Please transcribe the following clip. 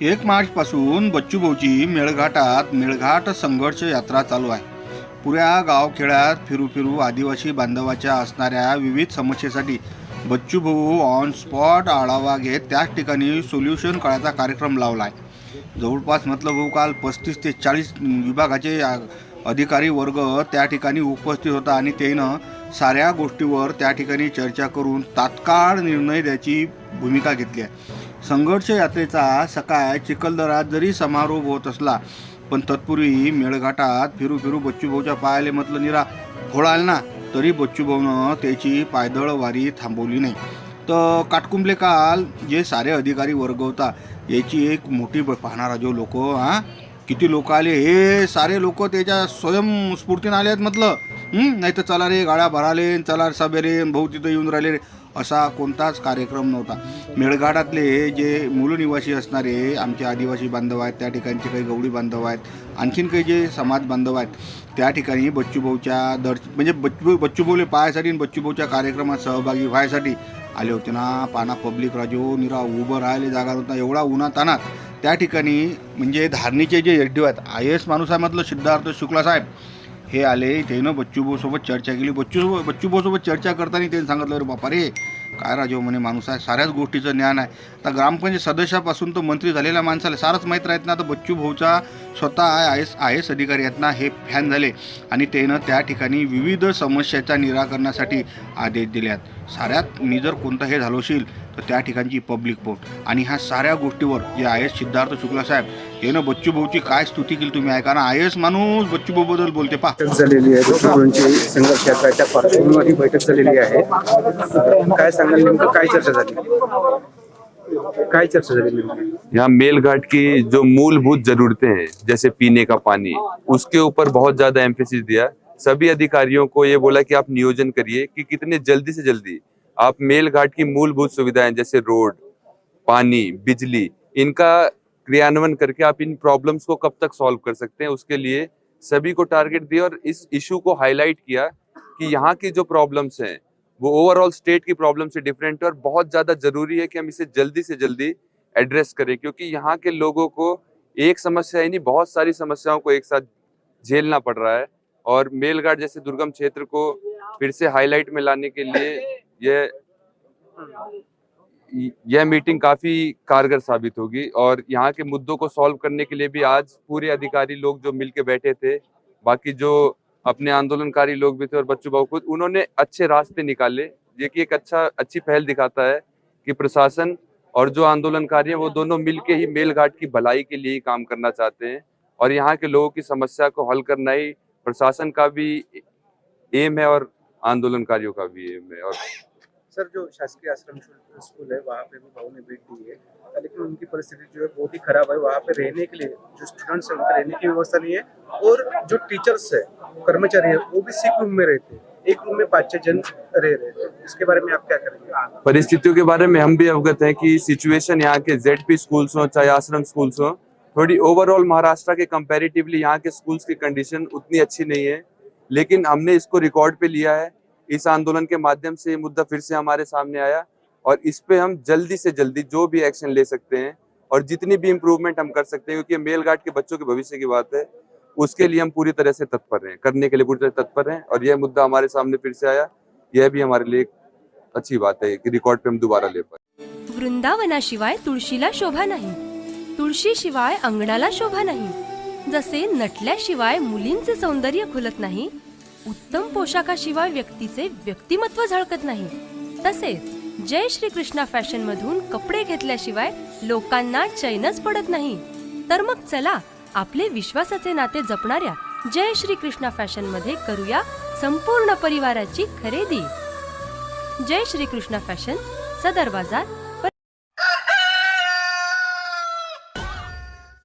1 मार्चपासून बच्चूभाऊची मेळघाटात मेळघाट संघर्ष यात्रा चालू आहे. पुऱ्या गावखेड्यात फिरू आदिवासी बांधवाच्या असणाऱ्या विविध समस्येसाठी बच्चूभाऊ ऑन स्पॉट आढावा घेत त्याच ठिकाणी सोल्युशन काढायचा कार्यक्रम लावला आहे. जवळपास म्हटलं भाऊ काल 35 ते 40 विभागाचे अधिकारी वर्ग त्या ठिकाणी उपस्थित होता आणि त्यानं साऱ्या गोष्टीवर त्या ठिकाणी चर्चा करून तात्काळ निर्णय द्यायची भूमिका घेतली आहे. संघर्ष यात्रेचा सकाळ चिखलदरात जरी समारोप होत असला पण तत्पूर्वी मेळघाटात फिरू बच्चूभाऊच्या पायाले म्हटलं निरा घोळाल ना तरी बच्चूभाऊनं त्याची पायदळ वारी थांबवली नाही. तर काटकुंबले काल जे सारे अधिकारी वर्ग होता याची एक मोठी पाहणारा जो लोक किती लोक आले, हे सारे लोक त्याच्या स्वयंस्फूर्तीने आले आहेत म्हटलं. नाही तर चला रे गाड्या भराले, चला सभेरे भाऊ तिथं येऊन राहिले रे, असा कोणताच कार्यक्रम नव्हता. मेळघाटातले जे मूल निवासी असणारे आमचे आदिवासी बांधव आहेत, त्या ठिकाणचे काही गवळी बांधव आहेत, आणखीन काही जे समाज बांधव आहेत, त्या ठिकाणी बच्चूभाऊच्या म्हणजे बच्चूभाऊले पाहायसाठी आणि बच्चूभाऊच्या कार्यक्रमात सहभागी व्हायसाठी आले होते ना. पाना पब्लिक राजो निरा उभं राहायला जागा नव्हता, एवढा उन्हातानात त्या ठिकाणी. म्हणजे धारणीचे जे एस डी आहेत, IAS माणूस आहे म्हटलं सिद्धार्थ शुक्ला साहेब, हे आले. त्यानं बच्चूभाऊसोबत चर्चा केली. बच्चूभाऊसोबत चर्चा करताना त्यांनी सांगितलं अरे बापा रे काय राजो म्हणे माणूस आहे, साऱ्याच गोष्टीचं ज्ञान आहे. आता ग्रामपंचायत सदस्यापासून तर मंत्री झालेल्या माणसाला सारंच माहीत राहत ना. आता बच्चूभाऊचा स्वतः IAS अधिकारी आहेत ना, हे फॅन झाले आणि त्यानं त्या ठिकाणी विविध समस्याच्या निराकरणासाठी आदेश दिले आहेत. साऱ्यात मी जर कोणतं हे झालोशील तर त्या ठिकाणची पब्लिक पोट आणि ह्या साऱ्या गोष्टीवर जे IAS सिद्धार्थ शुक्ला साहेब यानं बच्चूभाऊची काय स्तुती केली तुम्ही ऐका ना. IAS माणूस बच्चूभाऊबद्दल बोलते पहा. बैठक झालेली आहे. बच्चूभाऊंची संघर्ष यात्राच्या पार्श्वभूमीवर बैठक झालेली आहे. काय सांगाल, नेमकं काय चर्चा झाली? यहाँ मेलघाट की जो मूलभूत जरूरतें हैं जैसे पीने का पानी, उसके ऊपर बहुत ज्यादा एम्फेसिस दिया. सभी अधिकारियों को ये बोला कि आप नियोजन करिए कि कितने जल्दी से जल्दी आप मेलघाट की मूलभूत सुविधाएं जैसे रोड, पानी, बिजली, इनका क्रियान्वयन करके आप इन प्रॉब्लम्स को कब तक सॉल्व कर सकते हैं, उसके लिए सभी को टारगेट दिया और इस इशू को हाईलाइट किया कि यहाँ की जो प्रॉब्लम्स हैं वो ओवरऑल स्टेट की प्रॉब्लम से डिफरेंट है और बहुत ज्यादा जरूरी है कि हम इसे जल्दी से जल्दी एड्रेस करें, क्योंकि यहाँ के लोगों को एक समस्या ही नहीं बहुत सारी समस्याओं को एक साथ झेलना पड़ रहा है. और मेलघाट जैसे दुर्गम क्षेत्र को फिर से हाईलाइट में लाने के लिए यह मीटिंग काफी कारगर साबित होगी. और यहाँ के मुद्दों को सॉल्व करने के लिए भी आज पूरे अधिकारी लोग जो मिलके बैठे थे, बाकी जो अपने आंदोलनकारी लोग भी थे और बच्चूभाऊ खुद, उन्होंने अच्छे रास्ते निकाले. ये कि एक अच्छी पहल दिखाता है कि प्रशासन और जो आंदोलनकारी हैं वो दोनों मिलके ही मेलघाट की भलाई के लिए ही काम करना चाहते हैं. और यहाँ के लोगों की समस्या को हल करना ही प्रशासन का भी एम है और आंदोलनकारियों का भी एम है. और सर, जो शासकीय आश्रम स्कूल है वहाँ पे भी भाऊ ने भेंट दी है, लेकिन उनकी परिस्थिति जो है बहुत ही खराब है. वहाँ पे रहने के लिए जो स्टूडेंट्स है उनके रहने की व्यवस्था नहीं है और जो टीचर्स है, कर्मचारी है, वो भी सिक रूम में रहते हैं. एक रूम में 5-6 जन रह रहे हैं. इसके बारे में आप क्या करेंगे? परिस्थितियों के बारे में हम भी अवगत हैं कि सिचुएशन यहाँ के ZP स्कूल्स हो चाहे आश्रम स्कूल्स हो, थोड़ी ओवरऑल महाराष्ट्र के कंपैरेटिवली यहाँ के स्कूल्स की कंडीशन उतनी अच्छी नहीं है. लेकिन हमने इसको रिकॉर्ड पे लिया है. इस आंदोलन के माध्यम से ये मुद्दा फिर से हमारे सामने आया और इस पे हम जल्दी से जल्दी जो भी एक्शन ले सकते हैं और जितनी भी इम्प्रूवमेंट हम कर सकते हैं, क्योंकि मेलघाट के बच्चों के भविष्य की बात है, उसके लिए हम पूरी तरह से तत्पर हैं, करने के लिए पूरी तरह तत्पर हैं. और यह मुद्दा हमारे सामने फिर से आया, यह भी हमारे लिए एक अच्छी बात है कि रिकॉर्ड पे हम दोबारा ले पाए. वृंदावनाशिवाय तुळशीला शोभा नाही, तुळशीशिवाय अंगणाला शोभा नाही. जसे नटल्याशिवाय मुलींचे सौंदर्य खुलत नाही, उत्तम पोशाखाशिवाय व्यक्तीचे व्यक्तिमत्व झळकत नाही, तसेच जय श्री कृष्णा फॅशन मधून कपडे घेतल्याशिवाय लोकांना चैनच पडत नाही. तर मग चला आपले विश्वासाचे नाते जपणाऱ्या जय श्री कृष्णा फॅशन मध्ये करूया संपूर्ण परिवाराची खरेदी. जय श्री कृष्णा फॅशन, सदर बाजार,